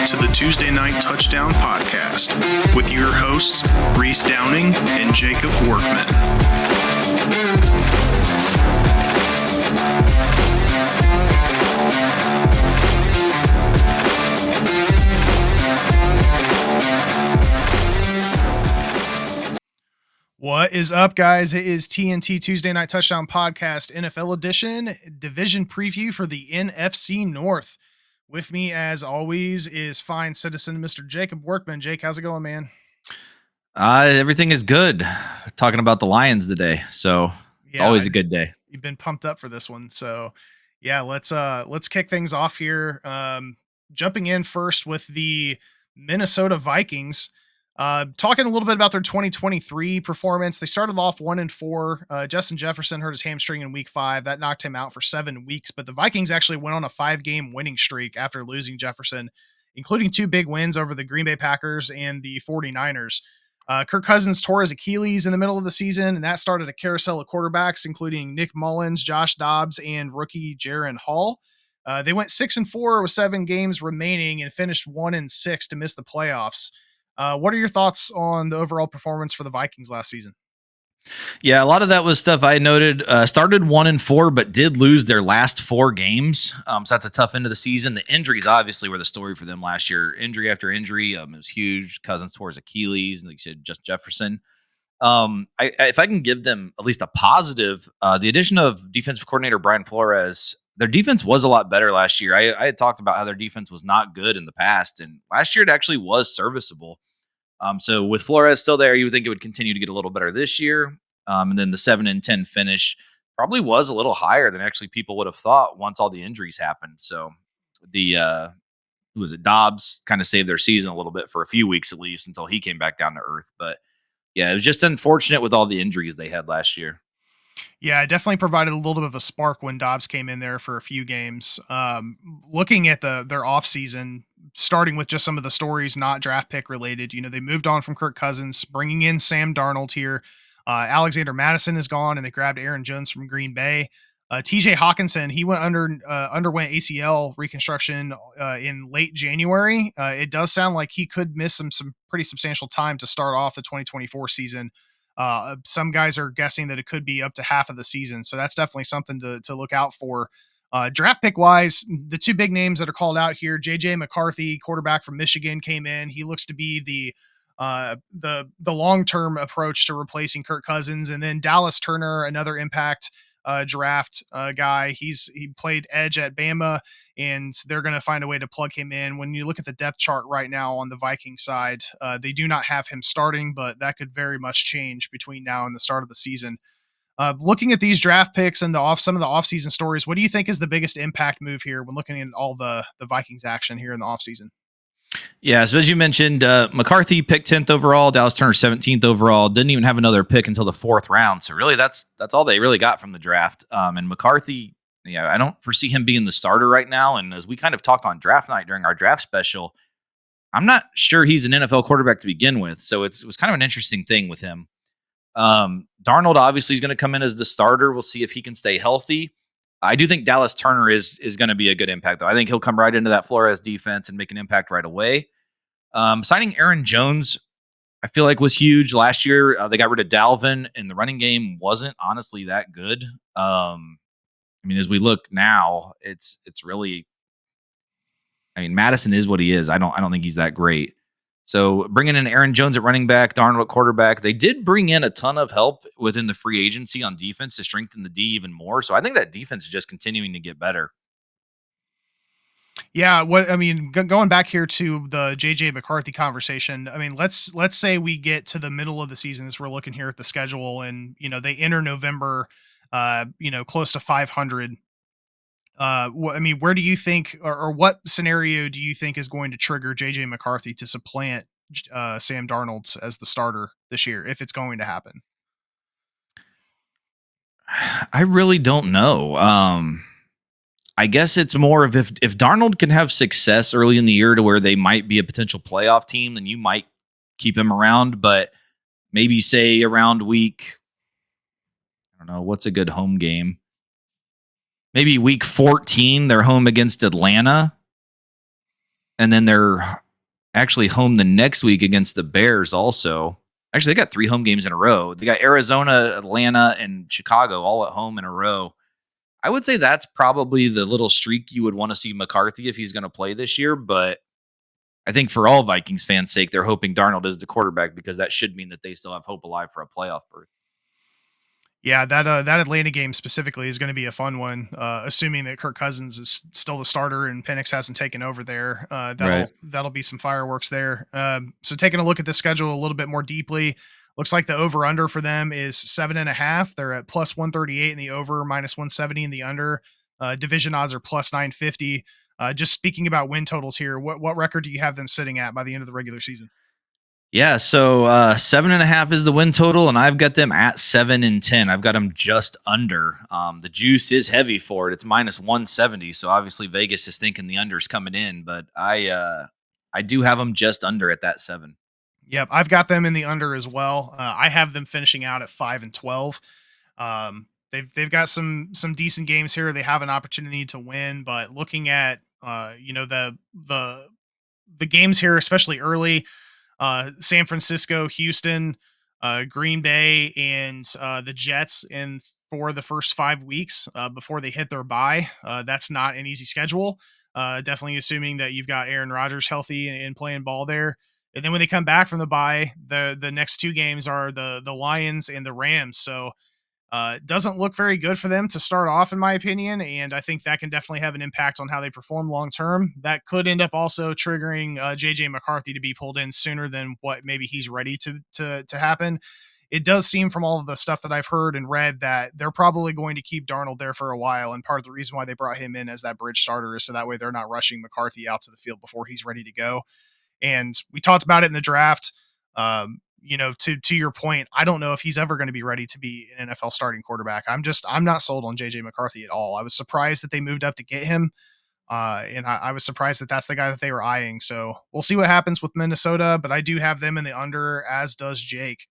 to the Tuesday Night Touchdown Podcast with your hosts, Reese Downing and Jacob Workman. What is up, guys? It is TNT Tuesday Night Touchdown Podcast NFL Edition division preview for the NFC North. With me, as always, is fine citizen Mr. Jacob Workman. Jake, how's it going, man? Everything is good. Talking about the Lions today, so it's always a good day. You've been pumped up for this one, so yeah, let's kick things off here. Jumping in first with the Minnesota Vikings. Talking a little bit about their 2023 performance. They started off 1-4. Justin Jefferson hurt his hamstring in week 5. That knocked him out for 7 weeks, but the Vikings actually went on a 5-game winning streak after losing Jefferson, including 2 big wins over the Green Bay Packers and the 49ers. Kirk Cousins tore his Achilles in the middle of the season, and that started a carousel of quarterbacks, including Nick Mullins, Josh Dobbs, and rookie Jaron Hall. They went 6-4 with 7 games remaining and finished 1-6 to miss the playoffs. What are your thoughts on the overall performance for the Vikings last season? Yeah, a lot of that was stuff I noted. Started 1-4, but did lose their last 4 games. So that's a tough end of the season. The injuries obviously were the story for them last year. Injury after injury, it was huge. Cousins tore his Achilles, and like you said, just Jefferson. If I can give them at least a positive, the addition of defensive coordinator Brian Flores, their defense was a lot better last year. I had talked about how their defense was not good in the past, and last year it actually was serviceable. So with Flores still there, you would think it would continue to get a little better this year. And then the 7-10 finish probably was a little higher than actually people would have thought once all the injuries happened. So the who was it? Dobbs kind of saved their season a little bit for a few weeks at least until he came back down to earth. But yeah, it was just unfortunate with all the injuries they had last year. Yeah, it definitely provided a little bit of a spark when Dobbs came in there for a few games. Looking at their offseason, starting with just some of the stories not draft pick related, they moved on from Kirk Cousins, bringing in Sam Darnold here. Alexander Madison is gone, and they grabbed Aaron Jones from Green Bay. TJ Hawkinson, he underwent ACL reconstruction in late January. It does sound like he could miss some pretty substantial time to start off the 2024 season. Some guys are guessing that it could be up to half of the season. So that's definitely something to look out for. Draft pick wise, the 2 big names that are called out here, JJ McCarthy, quarterback from Michigan, came in. He looks to be the long-term approach to replacing Kirk Cousins. And then Dallas Turner, another impact draft guy. He played edge at Bama, and they're going to find a way to plug him in. When you look at the depth chart right now on the Viking side, they do not have him starting, but that could very much change between now and the start of the season. Looking at these draft picks and some of the offseason stories, what do you think is the biggest impact move here when looking at all the Vikings action here in the offseason? Yeah, so as you mentioned, McCarthy picked 10th overall, Dallas Turner 17th overall, didn't even have another pick until the 4th round. So really that's all they really got from the draft. And McCarthy, I don't foresee him being the starter right now. And as we kind of talked on draft night during our draft special, I'm not sure he's an NFL quarterback to begin with. So it was kind of an interesting thing with him. Darnold obviously is going to come in as the starter. We'll see if he can stay healthy. I do think Dallas Turner is going to be a good impact, though. I think he'll come right into that Flores defense and make an impact right away. Signing Aaron Jones, I feel like was huge last year. They got rid of Dalvin, and the running game wasn't honestly that good. As we look now, it's really. Madison is what he is. I don't think he's that great. So bringing in Aaron Jones at running back, Darnold at quarterback, they did bring in a ton of help within the free agency on defense to strengthen the D even more. So I think that defense is just continuing to get better. Yeah, going back here to the JJ McCarthy conversation. Let's say we get to the middle of the season as we're looking here at the schedule, and they enter November, close to 500. Where do you think, or what scenario do you think is going to trigger JJ McCarthy to supplant Sam Darnold as the starter this year, if it's going to happen? I really don't know. I guess it's more of if Darnold can have success early in the year to where they might be a potential playoff team, then you might keep him around. But maybe say around week, I don't know, what's a good home game? Maybe week 14, they're home against Atlanta. and then they're actually home the next week against the Bears also. Actually, they got 3 home games in a row. They got Arizona, Atlanta, and Chicago all at home in a row. I would say that's probably the little streak you would want to see McCarthy if he's going to play this year, but I think for all Vikings fans' sake, they're hoping Darnold is the quarterback because that should mean that they still have hope alive for a playoff berth. Yeah, that Atlanta game specifically is going to be a fun one. Assuming that Kirk Cousins is still the starter and Penix hasn't taken over there, Right. that'll be some fireworks there. So taking a look at the schedule a little bit more deeply, looks like the over under for them is 7.5. They're at plus 138 in the over, minus 170 in the under. Division odds are plus 950. Just speaking about win totals here, what record do you have them sitting at by the end of the regular season? Yeah, so 7.5 is the win total, and I've got them at 7-10. I've got them just under. The juice is heavy for it; it's minus 170. So obviously Vegas is thinking the under's coming in, but I do have them just under at that 7. Yep, I've got them in the under as well. I have them finishing out at 5-12. They've got some decent games here. They have an opportunity to win, but looking at the games here, especially early, San Francisco, Houston, Green Bay, and the Jets in for the first 5 weeks before they hit their bye. That's not an easy schedule. Definitely assuming that you've got Aaron Rodgers healthy and playing ball there. And then when they come back from the bye, the next 2 games are the Lions and the Rams. So doesn't look very good for them to start off, in my opinion, and I think that can definitely have an impact on how they perform long term. That could end up also triggering JJ McCarthy to be pulled in sooner than what maybe he's ready to happen. It does seem from all of the stuff that I've heard and read that they're probably going to keep Darnold there for a while, and part of the reason why they brought him in as that bridge starter is so that way they're not rushing McCarthy out to the field before he's ready to go. And we talked about it in the draft. To your point, I don't know if he's ever going to be ready to be an NFL starting quarterback. I'm not sold on JJ McCarthy at all. I was surprised that they moved up to get him. And I was surprised that that's the guy that they were eyeing. So we'll see what happens with Minnesota, but I do have them in the under, as does Jake.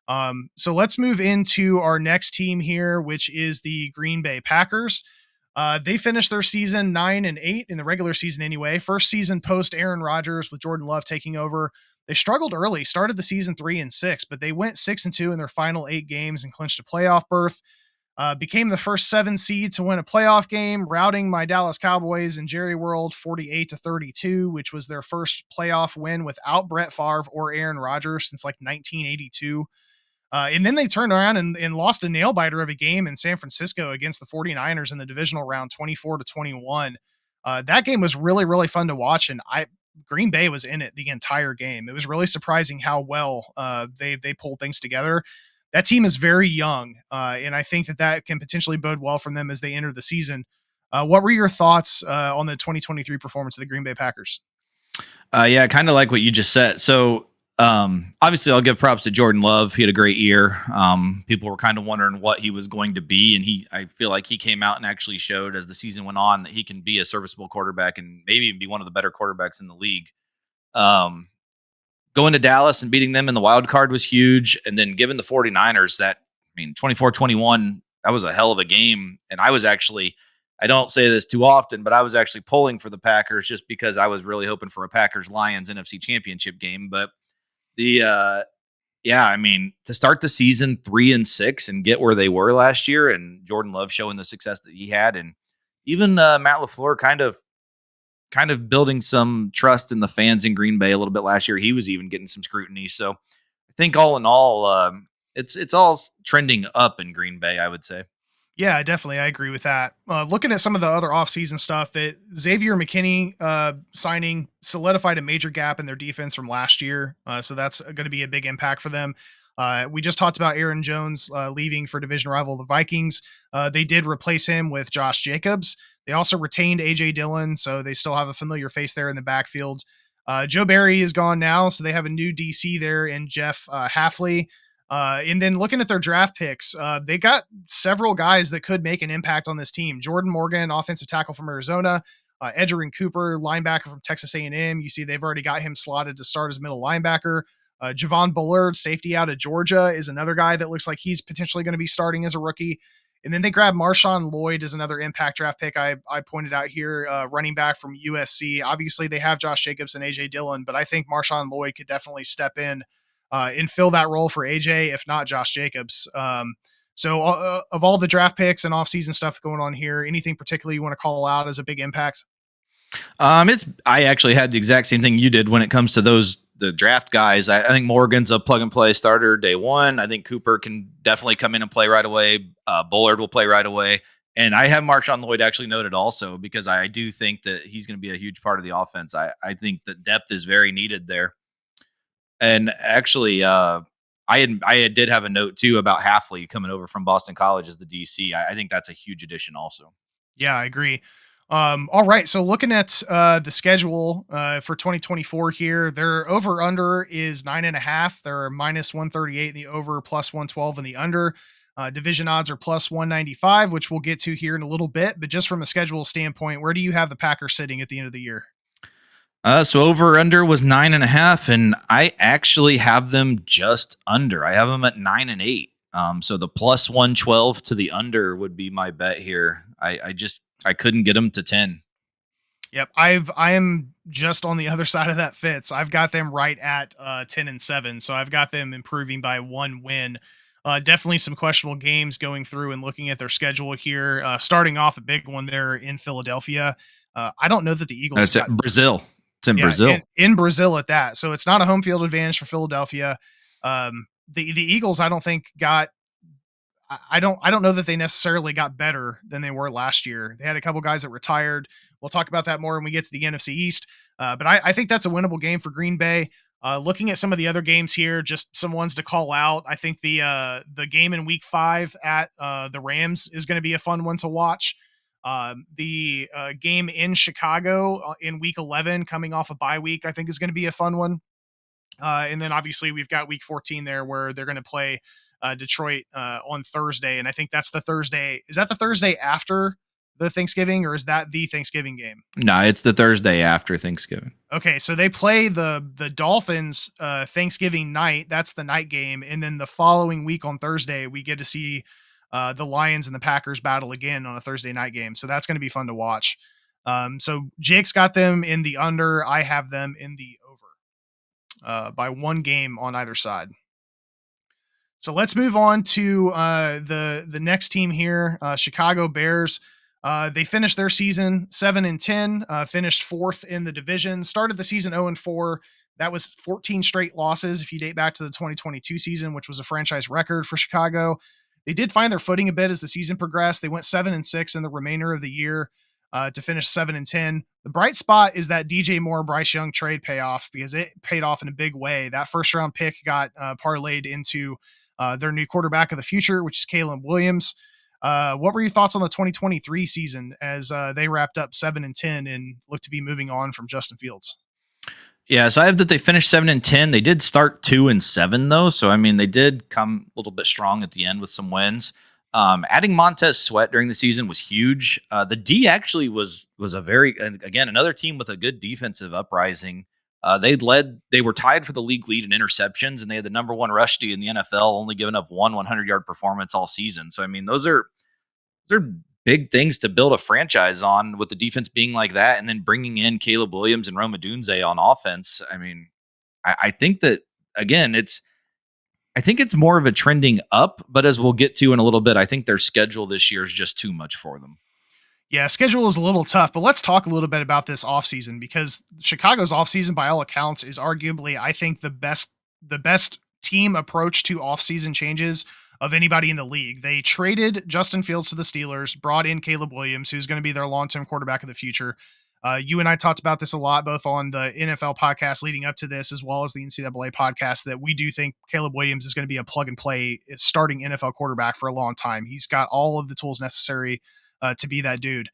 So let's move into our next team here, which is the Green Bay Packers. They finished their season 9-8 in the regular season anyway. First season post Aaron Rodgers with Jordan Love taking over. They struggled early, started the season 3-6, but they went 6-2 in their final 8 games and clinched a playoff berth. Became the first 7 seed to win a playoff game, routing my Dallas Cowboys in Jerry World 48-32, which was their first playoff win without Brett Favre or Aaron Rodgers since like 1982. And then they turned around and lost a nail biter of a game in San Francisco against the 49ers in the divisional round 24-21. That game was really, really fun to watch. And Green Bay was in it the entire game. It was really surprising how well they pulled things together. That team is very young, and I think that can potentially bode well for them as they enter the season. What were your thoughts on the 2023 performance of the Green Bay Packers? Yeah, kind of like what you just said. So obviously I'll give props to Jordan Love. He had a great year. People were kind of wondering what he was going to be. And I feel like he came out and actually showed as the season went on that he can be a serviceable quarterback and maybe even be one of the better quarterbacks in the league. Going to Dallas and beating them in the wild card was huge. And then given the 49ers 24-21, that was a hell of a game. And I don't say this too often, but I was actually pulling for the Packers just because I was really hoping for a Packers Lions NFC Championship game. But to start the season 3-6 and get where they were last year, and Jordan Love showing the success that he had, and even Matt LaFleur kind of building some trust in the fans in Green Bay a little bit last year. He was even getting some scrutiny. So I think all in all, it's all trending up in Green Bay, I would say. Yeah, definitely. I agree with that. Looking at some of the other offseason stuff, that Xavier McKinney signing solidified a major gap in their defense from last year. So that's going to be a big impact for them. We just talked about Aaron Jones leaving for division rival the Vikings. They did replace him with Josh Jacobs. They also retained A.J. Dillon, so they still have a familiar face there in the backfield. Joe Barry is gone now, so they have a new DC there in Jeff Hafley. And then looking at their draft picks, they got several guys that could make an impact on this team. Jordan Morgan, offensive tackle from Arizona, Edgerrin Cooper, linebacker from Texas A&M. You see they've already got him slotted to start as middle linebacker. Javon Bullard, safety out of Georgia, is another guy that looks like he's potentially going to be starting as a rookie. And then they grabbed Marshawn Lloyd as another impact draft pick. I pointed out here, running back from USC. Obviously, they have Josh Jacobs and AJ Dillon, but I think Marshawn Lloyd could definitely step in and fill that role for AJ, if not Josh Jacobs. So of all the draft picks and offseason stuff going on here, anything particularly you want to call out as a big impact? I actually had the exact same thing you did when it comes to the draft guys. I think Morgan's a plug and play starter day one. I think Cooper can definitely come in and play right away. Bullard will play right away. And I have Marshawn Lloyd actually noted also because I do think that he's going to be a huge part of the offense. I think that depth is very needed there. And actually, I did have a note too about Halfley coming over from Boston College as the DC. I think that's a huge addition also. Yeah, I agree. All right. So looking at the schedule for 2024 here, their over under is 9.5. They're minus 138 in the over, plus 112 in the under. Division odds are plus 195, which we'll get to here in a little bit. But just from a schedule standpoint, where do you have the Packers sitting at the end of the year? So over under was 9.5, and I actually have them just under. I have them at 9-8. So the plus 112 to the under would be my bet here. I couldn't get them to 10. Yep, I am just on the other side of that fence. I've got them right at 10-7, so I've got them improving by one win. Definitely some questionable games going through and looking at their schedule here. Starting off a big one there in Philadelphia. I don't know that the Eagles. That's at Brazil. It's in Brazil. In Brazil at that. So it's not a home field advantage for Philadelphia. The Eagles, I don't think got. I don't know that they necessarily got better than they were last year. They had a couple guys that retired. We'll talk about that more when we get to the NFC East. But I think that's a winnable game for Green Bay. Looking at some of the other games here, just some ones to call out. I think the game in Week 5 at the Rams is going to be a fun one to watch. The game in Chicago in Week 11, coming off a bye week, I think is going to be a fun one. And then obviously we've got Week 14 there where they're going to play Detroit on Thursday. And I think that's the Thursday. Is that the Thursday after the Thanksgiving, or is that the Thanksgiving game? No, it's the Thursday after Thanksgiving. Okay, so they play the Dolphins Thanksgiving night. That's the night game. And then the following week on Thursday, we get to see the Lions and the Packers battle again on a Thursday night game. So that's going to be fun to watch. So Jake's got them in the under. I have them in the over by one game on either side. So let's move on to the next team here, Chicago Bears. They finished their season 7-10, finished fourth in the division, started the season 0-4. That was 14 straight losses if you date back to the 2022 season, which was a franchise record for Chicago. They did find their footing a bit as the season progressed. They went 7-6 in the remainder of the year to finish 7-10. The bright spot is that DJ Moore, Bryce Young trade payoff, because it paid off in a big way. That first round pick got parlayed into their new quarterback of the future, which is Caleb Williams. What were your thoughts on the 2023 season as they wrapped up 7-10 and look to be moving on from Justin Fields? Yeah, so I have that they finished 7-10. They did start 2-7 though, so I mean they did come a little bit strong at the end with some wins. Adding Montez Sweat during the season was huge. The D actually was a very, again, another team with a good defensive uprising. They were tied for the league lead in interceptions, and they had the number one rush D in the NFL, only giving up one 100-yard performance all season. So, I mean, those are big things to build a franchise on, with the defense being like that, and then bringing in Caleb Williams and Rome Odunze on offense. I mean, I think that, again, I think it's more of a trending up, but as we'll get to in a little bit, I think their schedule this year is just too much for them. Yeah, schedule is a little tough, but let's talk a little bit about this offseason, because Chicago's offseason, by all accounts, is arguably, I think, the best team approach to offseason changes of anybody in the league. They traded Justin Fields to the Steelers, brought in Caleb Williams, who's going to be their long-term quarterback of the future. You and I talked about this a lot, both on the NFL podcast leading up to this, as well as the NCAA podcast, that we do think Caleb Williams is going to be a plug-and-play starting NFL quarterback for a long time. He's got all of the tools necessary to be that dude.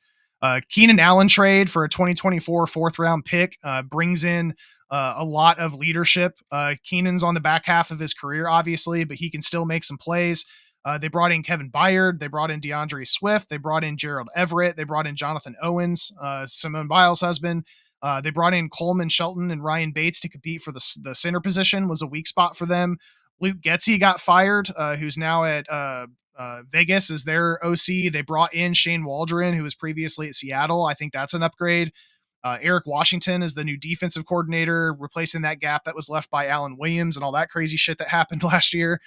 Keenan Allen trade for a 2024 fourth round pick brings in a lot of leadership. Keenan's on the back half of his career, obviously, but he can still make some plays. They brought in Kevin Byard. They brought in DeAndre Swift. They brought in Gerald Everett. They brought in Jonathan Owens, Simone Biles' husband. They brought in Coleman Shelton and Ryan Bates to compete for the center position. Was a weak spot for them. Luke Getsy got fired, who's now at Vegas is their OC. They brought in Shane Waldron, who was previously at Seattle. I think that's an upgrade. Eric Washington is the new defensive coordinator, replacing that gap that was left by Alan Williams and all that crazy shit that happened last year.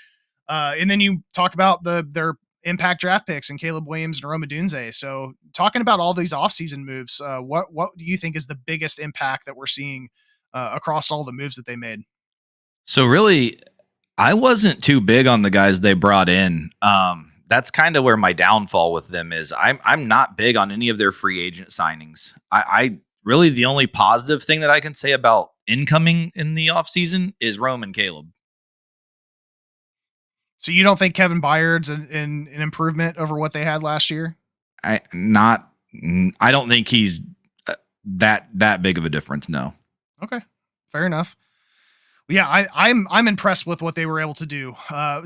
And then you talk about their impact draft picks and Caleb Williams and Roma Dunze. So talking about all these offseason moves, what do you think is the biggest impact that we're seeing across all the moves that they made? So really, I wasn't too big on the guys they brought in. That's kind of where my downfall with them is. I'm not big on any of their free agent signings. I really, the only positive thing that I can say about incoming in the offseason is Rome and Caleb. So you don't think Kevin Byard's an improvement over what they had last year? I don't think he's that big of a difference. No. Okay, fair enough. Yeah, I'm impressed with what they were able to do.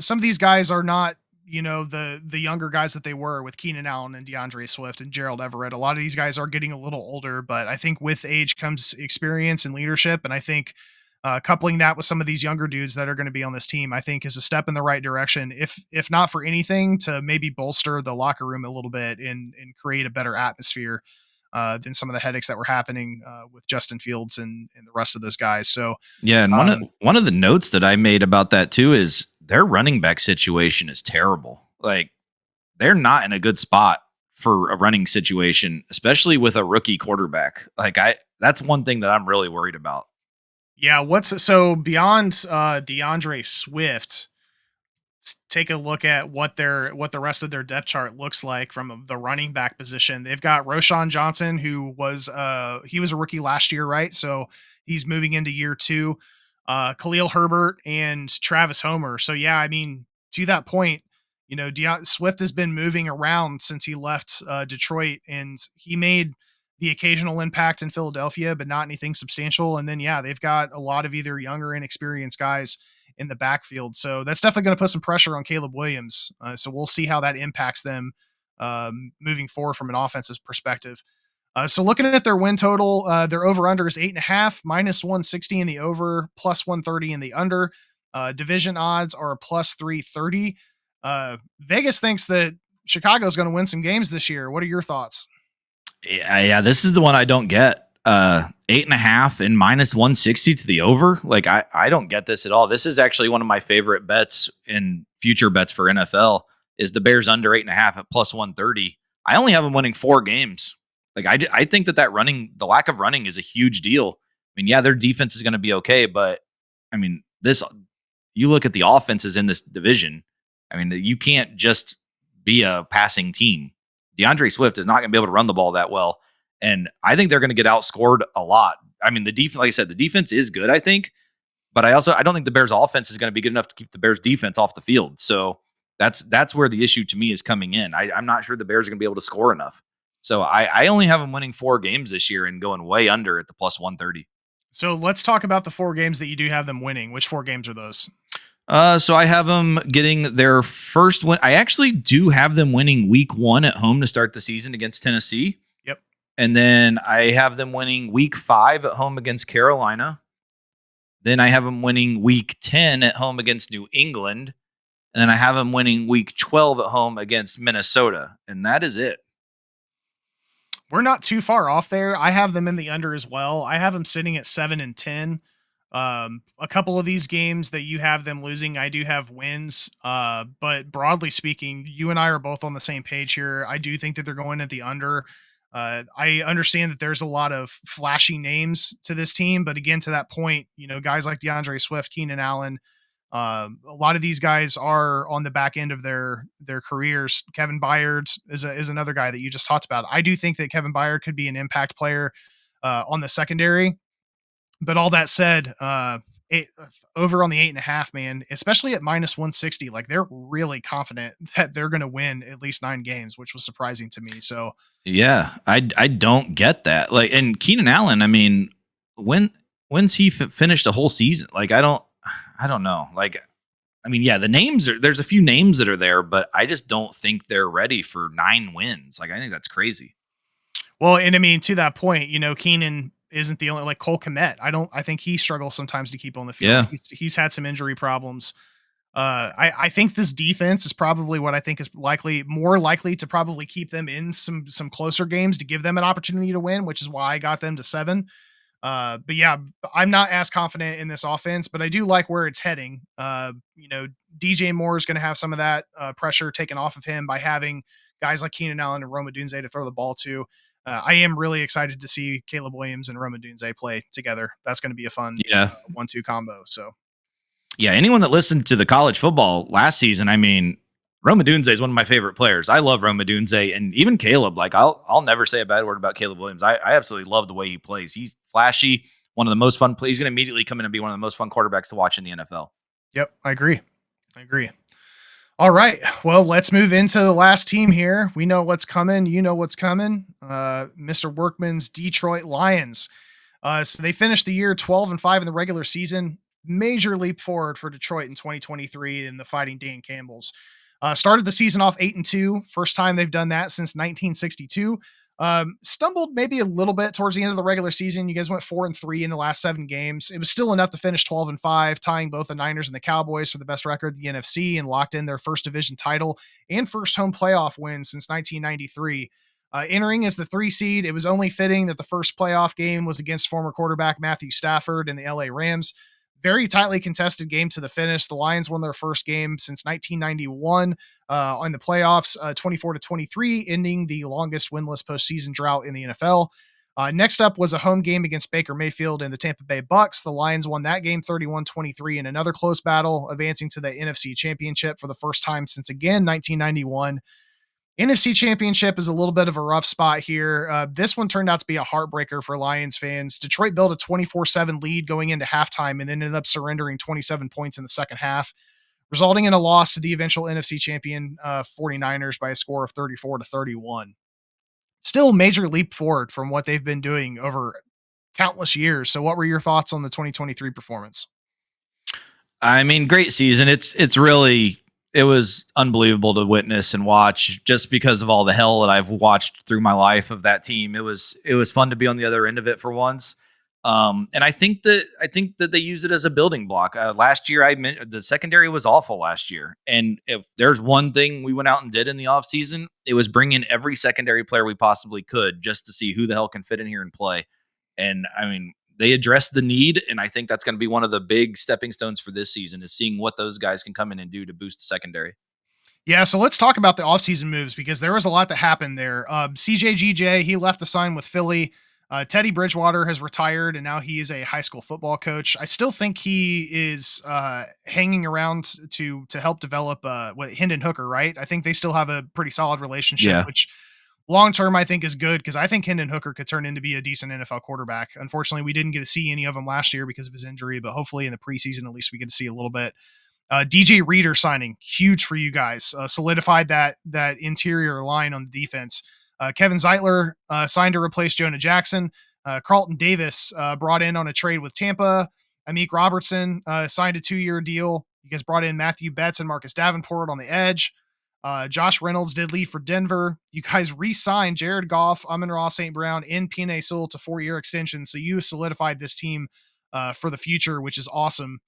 Some of these guys are not, the younger guys that they were with Keenan Allen and DeAndre Swift and Gerald Everett. A lot of these guys are getting a little older, but I think with age comes experience and leadership. And I think coupling that with some of these younger dudes that are going to be on this team, I think is a step in the right direction. If not for anything, to maybe bolster the locker room a little bit and create a better atmosphere than some of the headaches that were happening with Justin Fields and the rest of those guys. So yeah, and one of the notes that I made about that too is their running back situation is terrible. Like they're not in a good spot for a running situation, especially with a rookie quarterback. That's one thing that I'm really worried about. Yeah, so beyond DeAndre Swift? Take a look at what the rest of their depth chart looks like from the running back position. They've got Roshan Johnson, who was he was a rookie last year, right? So he's moving into year 2. Khalil Herbert and Travis Homer. So yeah, I mean, to that point, Swift has been moving around since he left Detroit, and he made the occasional impact in Philadelphia, but not anything substantial. And then yeah, they've got a lot of either younger, inexperienced guys in the backfield. So that's definitely going to put some pressure on Caleb Williams. So we'll see how that impacts them moving forward from an offensive perspective. So looking at their win total, their over under is 8.5, minus 160 in the over, plus 130 in the under. Division odds are plus 330. Vegas thinks that Chicago is going to win some games this year. What are your thoughts? Yeah, this is the one I don't get. 8.5 and minus 160 to the over. Like I don't get this at all. This is actually one of my favorite bets in future bets for NFL is the Bears under 8.5 at plus 130. I only have them winning 4 games. Like I think that the lack of running is a huge deal. I mean, yeah, their defense is going to be okay, but I mean, you look at the offenses in this division. I mean, you can't just be a passing team. DeAndre Swift is not going to be able to run the ball that well. And I think they're going to get outscored a lot. I mean, the defense, like I said, the defense is good, I think. But I don't think the Bears offense is going to be good enough to keep the Bears defense off the field. So that's where the issue to me is coming in. I'm not sure the Bears are going to be able to score enough. So I only have them winning 4 games this year and going way under at the plus 130. So let's talk about the 4 games that you do have them winning. Which 4 games are those? So I have them getting their first win. I actually do have them winning week 1 at home to start the season against Tennessee. Yep. And then I have them winning week 5 at home against Carolina. Then I have them winning week 10 at home against New England. And then I have them winning week 12 at home against Minnesota. And that is it. We're not too far off there. I have them in the under as well. I have them sitting at 7 and 10. A couple of these games that you have them losing, I do have wins. But broadly speaking, you and I are both on the same page here. I do think that they're going at the under. I understand that there's a lot of flashy names to this team, but again, to that point, guys like DeAndre Swift, Keenan Allen, a lot of these guys are on the back end of their careers. Kevin Byard is another guy that you just talked about. I do think that Kevin Byard could be an impact player on the secondary. But all that said, over on the 8.5, man, especially at minus 160, like they're really confident that they're going to win at least 9 games, which was surprising to me. So yeah, I don't get that. Like, and Keenan Allen, I mean, when's he finished a whole season? Like, I don't know. Like, I mean, yeah, there's a few names that are there, but I just don't think they're ready for 9 wins. Like, I think that's crazy. Well, and I mean, to that point, Keenan isn't the only, like Cole Kmet. I think he struggles sometimes to keep on the field. Yeah. He's had some injury problems. I think this defense is probably what I think is more likely to probably keep them in some closer games to give them an opportunity to win, which is why I got them to 7. But yeah, I'm not as confident in this offense, but I do like where it's heading. DJ Moore is going to have some of that pressure taken off of him by having guys like Keenan Allen and Roma Dunze to throw the ball to. I am really excited to see Caleb Williams and Roma Dunze play together. That's going to be a fun Yeah. 1-2 combo. So Yeah, anyone that listened to the college football last season, I mean, Roma Dunze is one of my favorite players. I love Roma Dunze, and even Caleb. Like, I'll never say a bad word about Caleb Williams. I absolutely love the way he plays. He's flashy, one of the most fun plays. He's going to immediately come in and be one of the most fun quarterbacks to watch in the NFL. Yep, I agree. All right, well, let's move into the last team here. We know what's coming. You know what's coming. Mr. Workman's Detroit Lions. So they finished the year 12-5 in the regular season. Major leap forward for Detroit in 2023 in the Fighting Dan Campbells. Started the season off 8-2. First time they've done that since 1962. Stumbled maybe a little bit towards the end of the regular season. You guys went 4-3 in the last 7 games. It was still enough to finish 12-5, tying both the Niners and the Cowboys for the best record in the NFC, and locked in their first division title and first home playoff win since 1993. Entering as the 3 seed, it was only fitting that the first playoff game was against former quarterback Matthew Stafford and the LA Rams. Very tightly contested game to the finish. The Lions won their first game since 1991 on the playoffs, 24-23, ending the longest winless postseason drought in the NFL. Next up was a home game against Baker Mayfield and the Tampa Bay Bucks. The Lions won that game 31-23 in another close battle, advancing to the NFC Championship for the first time since, again, 1991. NFC Championship is a little bit of a rough spot here. This one turned out to be a heartbreaker for Lions fans. Detroit built a 24-7 lead going into halftime and then ended up surrendering 27 points in the second half, resulting in a loss to the eventual NFC champion 49ers by a score of 34-31. Still major leap forward from what they've been doing over countless years. So what were your thoughts on the 2023 performance? I mean, great season. It was unbelievable to witness and watch just because of all the hell that I've watched through my life of that team. It was fun to be on the other end of it for once. And I think that they use it as a building block. Last year, the secondary was awful last year. And if there's one thing we went out and did in the offseason, it was bring in every secondary player we possibly could just to see who the hell can fit in here and play. And I mean, they addressed the need, and I think that's going to be one of the big stepping stones for this season is seeing what those guys can come in and do to boost the secondary. Yeah, so let's talk about the offseason moves because there was a lot that happened there. CJGJ, he left the sign with Philly. Teddy Bridgewater has retired, and now he is a high school football coach. I still think he is hanging around to help develop Hendon Hooker, right? I think they still have a pretty solid relationship, which long term I think is good because I think Hendon Hooker could turn into be a decent NFL quarterback. Unfortunately, we didn't get to see any of him last year because of his injury, but hopefully in the preseason at least we get to see a little bit. DJ Reader signing, huge for you guys. Solidified that interior line on the defense. Kevin Zeitler signed to replace Jonah Jackson. Carlton Davis brought in on a trade with Tampa. Amik Robertson signed a 2-year deal. You guys brought in Matthew Betts and Marcus Davenport on the edge. Josh Reynolds did leave for Denver. You guys re-signed Jared Goff, Amon-Ra St. Brown, and Penei Sewell to 4-year extensions. So you solidified this team for the future, which is awesome.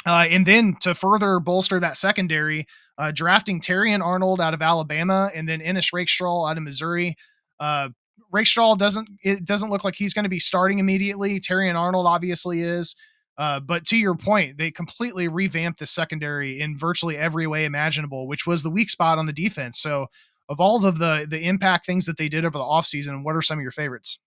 And then to further bolster that secondary, drafting Terrion Arnold out of Alabama and then Ennis Rakestraw out of Missouri. Rakestraw doesn't look like he's going to be starting immediately. Terrion Arnold obviously is. But to your point, they completely revamped the secondary in virtually every way imaginable, which was the weak spot on the defense. So of all of the impact things that they did over the offseason, what are some of your favorites?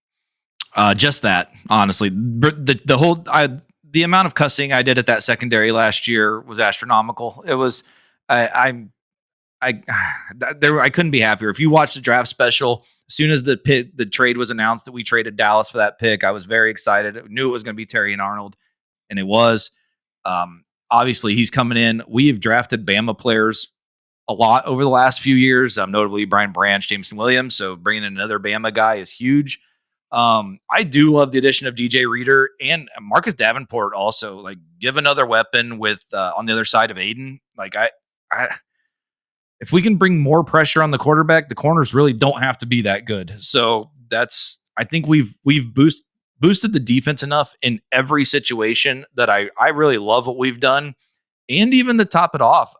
Just that, honestly, the amount of cussing I did at that secondary last year was astronomical. It was, I couldn't be happier. If you watch the draft special, as soon as the trade was announced that we traded Dallas for that pick, I was very excited. I knew it was going to be Terrion Arnold, and it was. Obviously, he's coming in. We have drafted Bama players a lot over the last few years, notably Brian Branch, Jameson Williams. So bringing in another Bama guy is huge. I do love the addition of DJ Reader and Marcus Davenport also. Like, give another weapon with on the other side of Aiden. Like, I if we can bring more pressure on the quarterback, the corners really don't have to be that good. So I think we've boosted the defense enough in every situation that I really love what we've done. And even to top it off,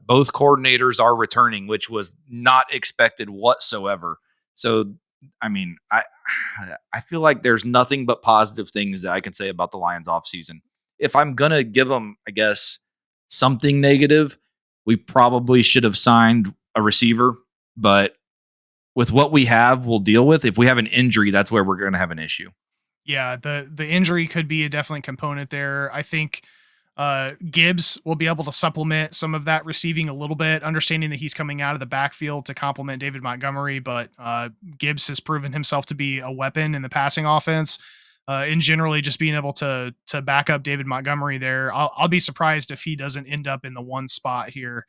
both coordinators are returning, which was not expected whatsoever. So, I mean, I feel like there's nothing but positive things that I can say about the Lions offseason. If I'm gonna give them, I guess, something negative, we probably should have signed a receiver. But with what we have, we'll deal with. If we have an injury, that's where we're gonna have an issue. Yeah, the injury could be a definite component there. I think Gibbs will be able to supplement some of that receiving a little bit, understanding that he's coming out of the backfield to complement David Montgomery. But Gibbs has proven himself to be a weapon in the passing offense, and generally just being able to back up David Montgomery there. I'll be surprised if he doesn't end up in the one spot here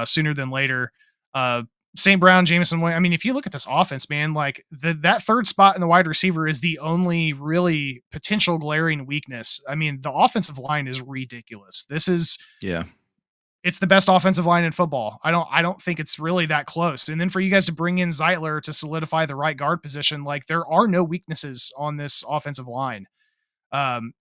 sooner than later. Uh, St. Brown, Jameson. I mean, if you look at this offense, man, like that third spot in the wide receiver is the only really potential glaring weakness. I mean, the offensive line is ridiculous. Yeah. It's the best offensive line in football. I don't think it's really that close. And then for you guys to bring in Zeitler to solidify the right guard position, like there are no weaknesses on this offensive line.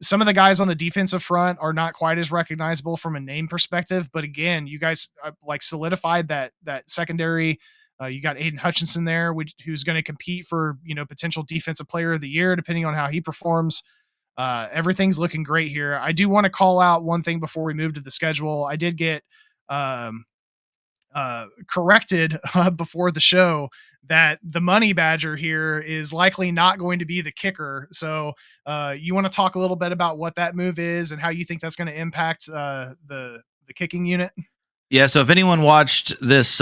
Some of the guys on the defensive front are not quite as recognizable from a name perspective, but again, you guys like solidified that secondary. You got Aiden Hutchinson there, who's going to compete for potential defensive player of the year, depending on how he performs. Everything's looking great here. I do want to call out one thing before we move to the schedule. I did get um, corrected before the show that the money badger here is likely not going to be the kicker. So you want to talk a little bit about what that move is and how you think that's going to impact the kicking unit? Yeah, so if anyone watched this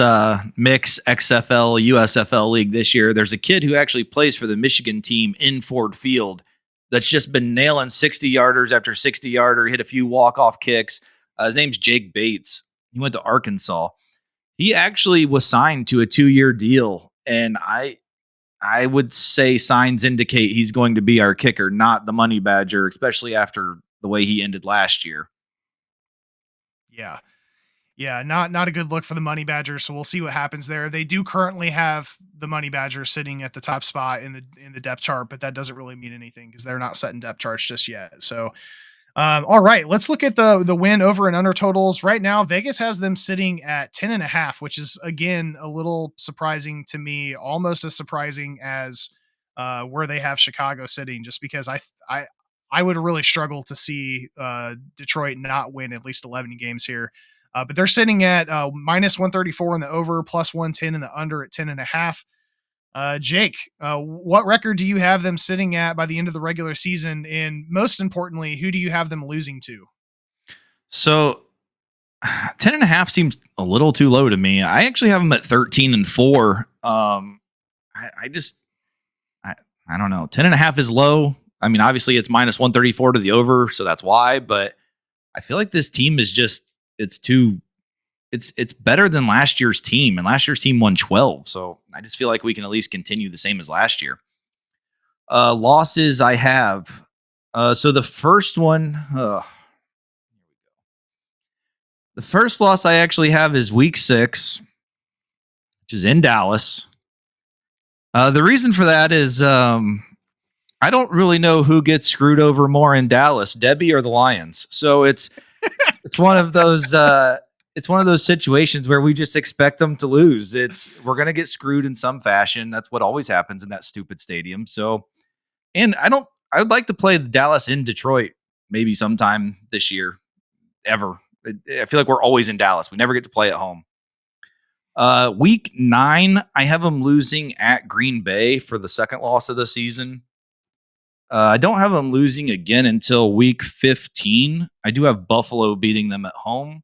mix XFL USFL league this year, there's a kid who actually plays for the Michigan team in Ford Field that's just been nailing 60-yarders after 60-yarder, hit a few walk-off kicks. His name's Jake Bates. He went to Arkansas. He actually was signed to a 2-year deal, and I would say signs indicate he's going to be our kicker, not the money badger, especially after the way he ended last year. Yeah. Yeah, not a good look for the Money Badgers. So we'll see what happens there. They do currently have the Money Badgers sitting at the top spot in the depth chart, but that doesn't really mean anything because they're not setting depth charts just yet. So, all right, let's look at the win over and under totals. Right now, Vegas has them sitting at 10.5, which is again a little surprising to me, almost as surprising as where they have Chicago sitting, just because I would really struggle to see Detroit not win at least 11 games here. But they're sitting at minus 134 in the over, plus 110 in the under at 10.5. Jake, what record do you have them sitting at by the end of the regular season? And most importantly, who do you have them losing to? So 10.5 seems a little too low to me. I actually have them at 13-4. I just, I don't know. 10.5 is low. I mean, obviously it's minus 134 to the over, so that's why, but I feel like this team is just, it's better than last year's team, and last year's team won 12. So I just feel like we can at least continue the same as last year. Losses I have. So the first one, the first loss I actually have is week 6, which is in Dallas. The reason for that is I don't really know who gets screwed over more in Dallas, Debbie or the Lions. So it's one of those it's one of those situations where we just expect them to lose. We're going to get screwed in some fashion. That's what always happens in that stupid stadium. So, and I would like to play Dallas in Detroit maybe sometime this year, ever. I feel like we're always in Dallas. We never get to play at home. Week 9, I have them losing at Green Bay for the second loss of the season. I don't have them losing again until week 15. I do have Buffalo beating them at home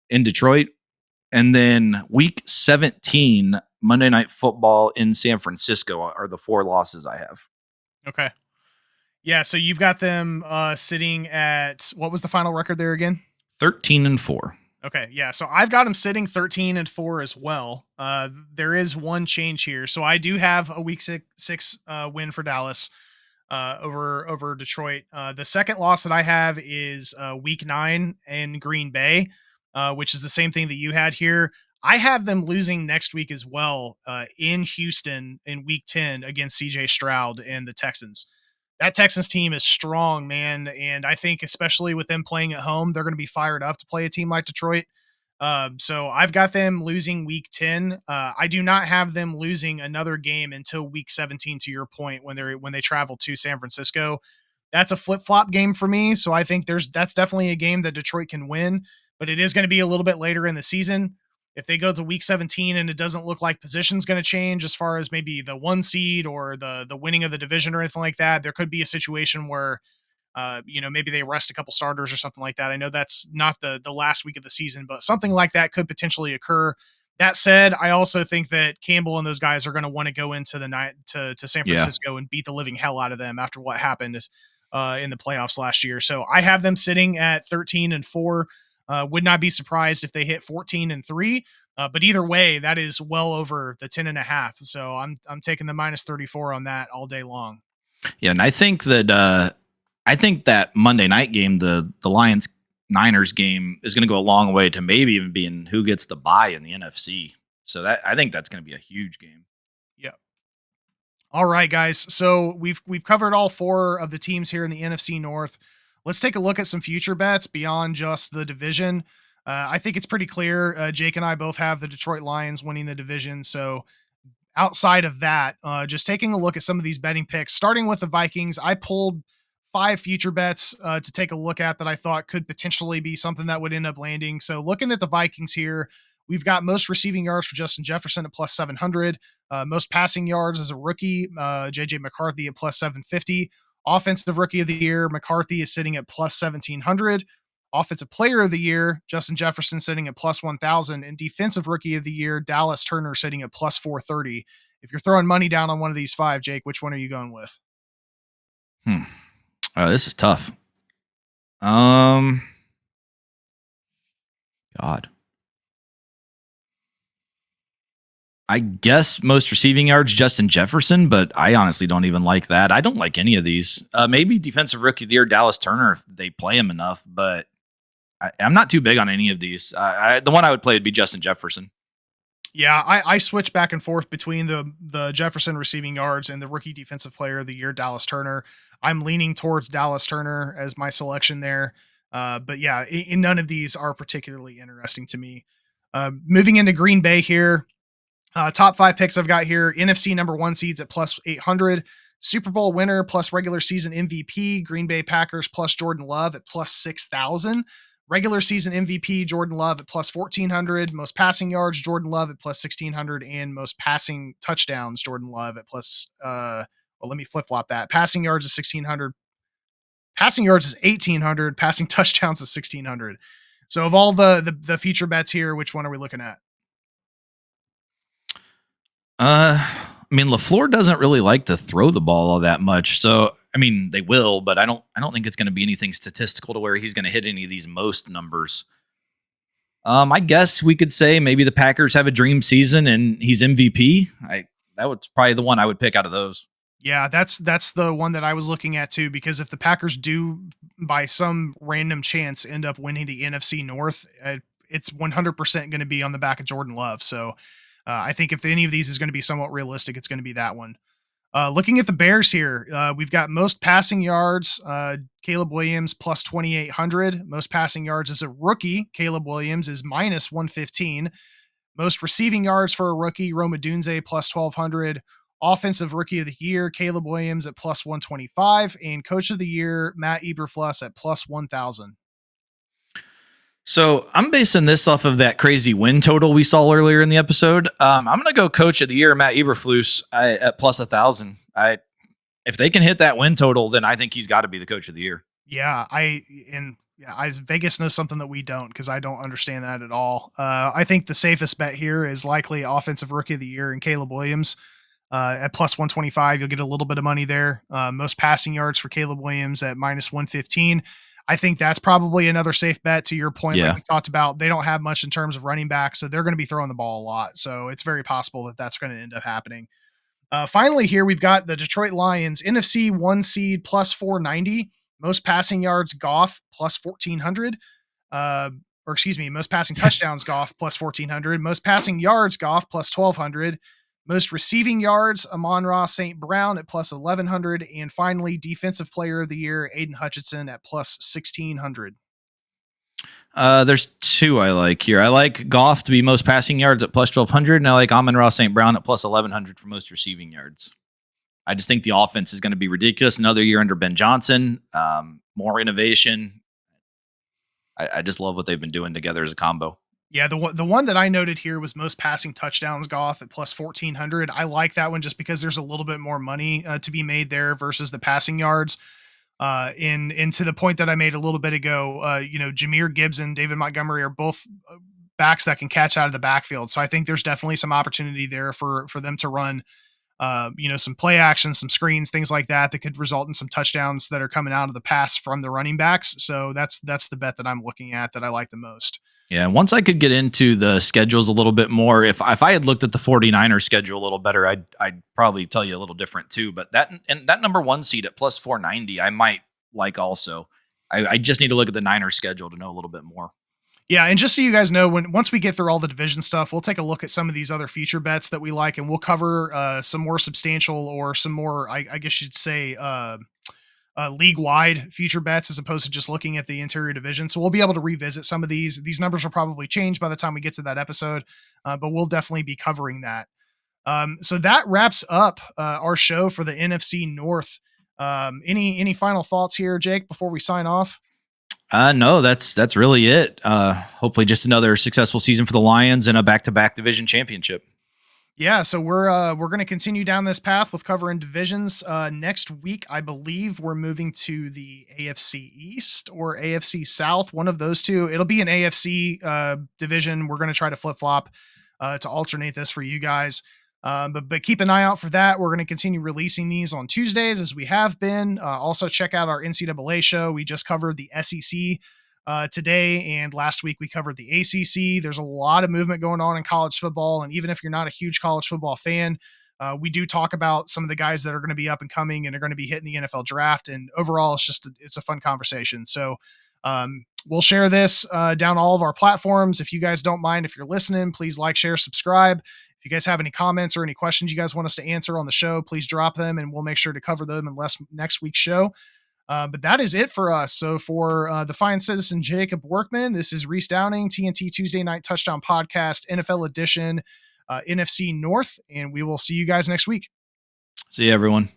in Detroit. And then week 17, Monday Night Football in San Francisco are the 4 losses I have. Okay. Yeah, so you've got them sitting at, what was the final record there again? 13-4. Okay, yeah. So I've got them sitting 13-4 as well. There is one change here. So I do have a week six win for Dallas over Detroit. The second loss that I have is week 9 in Green Bay, which is the same thing that you had here. I have them losing next week as well in Houston in week 10 against CJ Stroud and the Texans. that Texans team is strong, man. And I think especially with them playing at home, they're going to be fired up to play a team like Detroit. So I've got them losing week 10. I do not have them losing another game until week 17, to your point, when they travel to San Francisco. That's a flip-flop game for me. So I think that's definitely a game that Detroit can win, but it is going to be a little bit later in the season. If they go to week 17 and it doesn't look like position's going to change as far as maybe the one seed or the winning of the division or anything like that, there could be a situation where maybe they rest a couple starters or something like that. I know that's not the last week of the season, but something like that could potentially occur. That said, I also think that Campbell and those guys are going to want to go into the night to San Yeah. Francisco and beat the living hell out of them after what happened in the playoffs last year. So I have them sitting at 13-4. Would not be surprised if they hit 14-3. But either way, that is well over the 10.5. So I'm taking the -34 on that all day long. Yeah, and I think that Monday night game, the Lions Niners game, is going to go a long way to maybe even being who gets the bye in the NFC. So I think that's going to be a huge game. Yeah. All right, guys. So we've covered all 4 of the teams here in the NFC North. Let's take a look at some future bets beyond just the division. I think it's pretty clear. Jake and I both have the Detroit Lions winning the division. So outside of that, just taking a look at some of these betting picks, starting with the Vikings, I pulled 5 future bets to take a look at that I thought could potentially be something that would end up landing. So looking at the Vikings here, we've got most receiving yards for Justin Jefferson at plus 700, most passing yards as a rookie, JJ McCarthy at plus 750. Offensive rookie of the year, McCarthy is sitting at plus 1700. Offensive player of the year, Justin Jefferson sitting at plus 1000. And defensive rookie of the year, Dallas Turner sitting at plus 430. If you're throwing money down on one of these 5, Jake, which one are you going with? This is tough. God. I guess most receiving yards, Justin Jefferson, but I honestly don't even like that. I don't like any of these. Maybe defensive rookie of the year, Dallas Turner, if they play him enough, but I'm not too big on any of these. The one I would play would be Justin Jefferson. Yeah, I switch back and forth between the Jefferson receiving yards and the rookie defensive player of the year, Dallas Turner. I'm leaning towards Dallas Turner as my selection there. But yeah, in none of these are particularly interesting to me. Moving into Green Bay here, top 5 picks I've got here: NFC number 1 seeds at plus 800, Super Bowl winner plus regular season MVP, Green Bay Packers plus Jordan Love at plus 6,000. Regular season MVP, Jordan Love at plus 1,400. Most passing yards, Jordan Love at plus 1,600. And most passing touchdowns, Jordan Love at plus, let me flip flop that. Passing yards is 1,600. Passing yards is 1,800. Passing touchdowns is 1,600. So of all the future bets here, which one are we looking at? I mean, LaFleur doesn't really like to throw the ball all that much. So, I mean, they will, but I don't think it's going to be anything statistical to where he's going to hit any of these most numbers. I guess we could say maybe the Packers have a dream season and he's MVP. That was probably the one I would pick out of those. Yeah, that's the one that I was looking at too, because if the Packers do by some random chance end up winning the NFC North, it's 100% going to be on the back of Jordan Love. So I think if any of these is going to be somewhat realistic, it's going to be that one. Looking at the Bears here, we've got most passing yards, Caleb Williams plus 2,800. Most passing yards as a rookie, Caleb Williams is minus 115. Most receiving yards for a rookie, Rome Odunze plus 1,200. Offensive rookie of the year, Caleb Williams at plus 125. And coach of the year, Matt Eberflus at plus 1,000. So I'm basing this off of that crazy win total we saw earlier in the episode. I'm going to go coach of the year, Matt Eberflus, at plus 1,000. If they can hit that win total, then I think he's got to be the coach of the year. Yeah, Vegas knows something that we don't, because I don't understand that at all. I think the safest bet here is likely offensive rookie of the year and Caleb Williams. At plus 125, you'll get a little bit of money there. Most passing yards for Caleb Williams at minus 115. I think that's probably another safe bet, to your point. Yeah. Like we talked about, they don't have much in terms of running back, so they're going to be throwing the ball a lot. So it's very possible that that's going to end up happening. Finally, here we've got the Detroit Lions, NFC 1 seed plus 490. Most passing yards, Goff plus 1,400. Most passing touchdowns, Goff plus 1,400. Most passing yards, Goff plus 1,200. Most receiving yards, Amon-Ra St. Brown at plus 1,100. And finally, Defensive Player of the Year, Aiden Hutchinson at plus 1,600. There's two I like here. I like Goff to be most passing yards at plus 1,200, and I like Amon-Ra St. Brown at plus 1,100 for most receiving yards. I just think the offense is going to be ridiculous. Another year under Ben Johnson, more innovation. I just love what they've been doing together as a combo. Yeah, the one that I noted here was most passing touchdowns, Goff at plus 1,400. I like that one just because there's a little bit more money to be made there versus the passing yards. And to the point that I made a little bit ago, Jahmyr Gibbs and David Montgomery are both backs that can catch out of the backfield. So I think there's definitely some opportunity there for them to run, some play action, some screens, things like that could result in some touchdowns that are coming out of the pass from the running backs. So that's the bet that I'm looking at that I like the most. Yeah, once I could get into the schedules a little bit more, if I had looked at the 49ers schedule a little better, I'd probably tell you a little different too. But that number one seed at plus 490, I might like also. I just need to look at the Niners schedule to know a little bit more. Yeah, and just so you guys know, once we get through all the division stuff, we'll take a look at some of these other feature bets that we like, and we'll cover some more substantial or some more, I guess you'd say, league-wide future bets as opposed to just looking at the interior division. So we'll be able to revisit some of these. These numbers will probably change by the time we get to that episode, but we'll definitely be covering that. So that wraps up our show for the NFC North. Any final thoughts here, Jake, before we sign off? No, that's really it. Hopefully just another successful season for the Lions and a back-to-back division championship. Yeah, so we're going to continue down this path with covering divisions. Next week, I believe we're moving to the AFC East or AFC South, one of those two. It'll be an AFC division. We're going to try to flip-flop to alternate this for you guys. But keep an eye out for that. We're going to continue releasing these on Tuesdays as we have been. Also check out our NCAA show. We just covered the SEC today, and last week we covered the ACC. There's a lot of movement going on in college football, and even if you're not a huge college football fan, we do talk about some of the guys that are going to be up and coming and are going to be hitting the NFL draft. And overall, it's a fun conversation. So we'll share this down all of our platforms. If you guys don't mind, if you're listening, please like, share, subscribe. If you guys have any comments or any questions you guys want us to answer on the show, please drop them and we'll make sure to cover them in next week's show. But that is it for us. So for the fine citizen Jacob Workman, this is Reese Downing, TNT Tuesday Night Touchdown Podcast, NFL Edition, NFC North, and we will see you guys next week. See you, everyone.